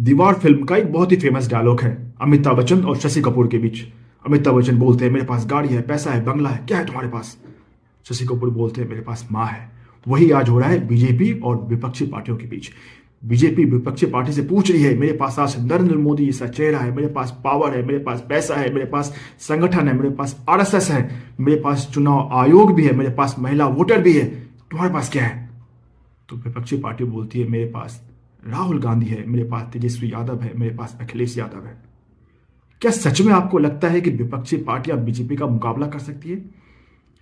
दीवार फिल्म का एक बहुत ही फेमस डायलॉग है अमिताभ बच्चन और शशि कपूर के बीच। अमिताभ बच्चन बोलते हैं मेरे पास गाड़ी है, पैसा है, बंगला है, क्या है तुम्हारे पास? शशि कपूर बोलते हैं मेरे पास माँ है। वही आज हो रहा है बीजेपी और विपक्षी पार्टियों के बीच। बीजेपी विपक्षी पार्टी से पूछ रही है मेरे पास आज नरेंद्र मोदी जैसा चेहरा है, मेरे पास पावर है, मेरे पास पैसा है, मेरे पास संगठन है, मेरे पास आरएसएस है, मेरे पास चुनाव आयोग भी है, मेरे पास महिला वोटर भी है, तुम्हारे पास क्या है? तो विपक्षी पार्टी बोलती है मेरे पास राहुल गांधी है, मेरे पास तेजस्वी यादव है, मेरे पास अखिलेश यादव है। क्या सच में आपको लगता है कि विपक्षी पार्टियां बीजेपी का मुकाबला कर सकती है?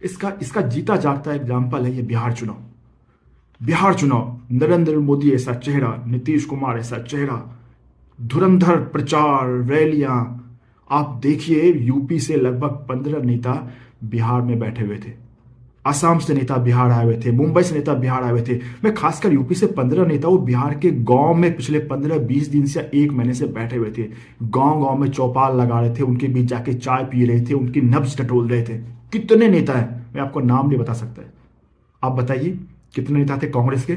इसका इसका जीता जागता एग्जाम्पल है ये बिहार चुनाव। बिहार चुनाव, नरेंद्र मोदी ऐसा चेहरा, नीतीश कुमार ऐसा चेहरा, धुरंधर प्रचार रैलियां। आप देखिए यूपी से लगभग 15 नेता बिहार में बैठे हुए थे, असम से नेता बिहार आए हुए थे, मुंबई से नेता बिहार आए हुए थे। मैं खासकर यूपी से 15 नेता वो बिहार के गांव में पिछले 15-20 दिन से 1 महीने से बैठे हुए थे। गांव गांव में चौपाल लगा रहे थे, उनके बीच जाके चाय पी रहे थे, उनकी नब्ज टटोल रहे थे। कितने नेता हैं, मैं आपको नाम नहीं बता सकता है। आप बताइए कितने नेता थे कांग्रेस के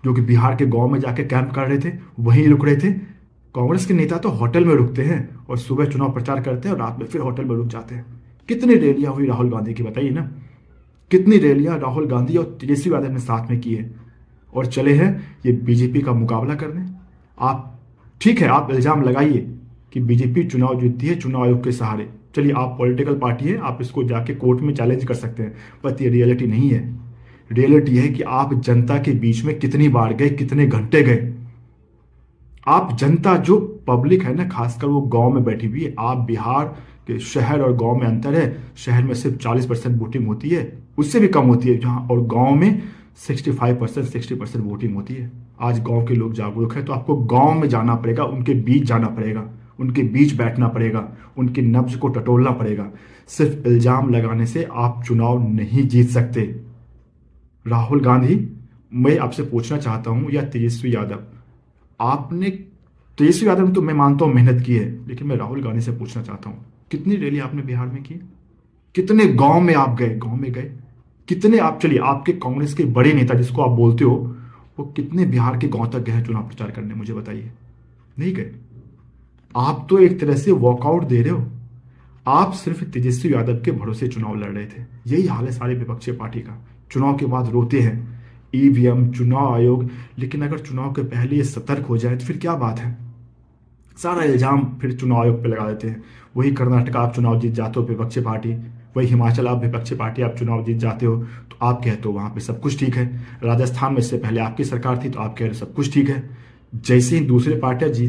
जो कि बिहार के गांव में जाके कैंप कर रहे थे, वहीं रुक रहे थे? कांग्रेस के नेता तो होटल में रुकते हैं और सुबह चुनाव प्रचार करते हैं और रात में फिर होटल में रुक जाते हैं। कितनी रैलियां हुई राहुल गांधी की, बताइए ना। कितनी रैलियां राहुल गांधी और तेजस्वी यादव ने साथ में की है और चले हैं ये बीजेपी का मुकाबला करने। आप ठीक है, आप इल्जाम लगाइए कि बीजेपी चुनाव जीतती है चुनाव आयोग के सहारे। चलिए, आप पॉलिटिकल पार्टी है, आप इसको जाके कोर्ट में चैलेंज कर सकते हैं, बट ये रियलिटी नहीं है। रियलिटी है कि आप जनता के बीच में कितनी बार गए, कितने घंटे गए। आप जनता जो पब्लिक है ना, खासकर वो गांव में बैठी हुई है। आप बिहार के शहर और गांव में अंतर है, शहर में सिर्फ 40% वोटिंग होती है, उससे भी कम होती है जहां, और गांव में 65% 60% वोटिंग होती है। आज गांव के लोग जागरूक हैं तो आपको गांव में जाना पड़ेगा, उनके बीच जाना पड़ेगा, उनके बीच बैठना पड़ेगा, उनकी नब्ज को टटोलना पड़ेगा। सिर्फ इल्जाम लगाने से आप चुनाव नहीं जीत सकते। राहुल गांधी, मैं आपसे पूछना चाहता हूं, या तेजस्वी यादव, आपने, तेजस्वी यादव ने तो मैं मानता हूं मेहनत की है, लेकिन मैं राहुल गांधी से पूछना चाहता हूं कितनी रैली आपने बिहार में की? कितने गांव में आप गए? गांव में गए कितने? आप चलिए, आपके कांग्रेस के बड़े नेता जिसको आप बोलते हो, वो कितने बिहार के गांव तक गए चुनाव प्रचार करने, मुझे बताइए। नहीं गए। आप तो एक तरह से वॉकआउट दे रहे हो। आप सिर्फ तेजस्वी यादव के भरोसे चुनाव लड़ रहे थे। यही हाल है सारी विपक्षी पार्टी का। चुनाव के बाद रोते हैं ईवीएम, चुनाव आयोग, लेकिन अगर चुनाव के पहले ये सतर्क हो जाए तो फिर क्या बात है? सारा इल्जाम फिर चुनाव आयोग पे लगा देते हैं। वही कर्नाटक आप चुनाव जीत जाते हो विपक्षी पार्टी, वही हिमाचल आप विपक्षी पार्टी आप चुनाव जीत जाते हो तो आप कहते हो वहां पे सब कुछ ठीक है। राजस्थान में इससे पहले आपकी सरकार थी तो आप कह रहे हो सब कुछ ठीक है। जैसे ही दूसरे पार्टियां जीत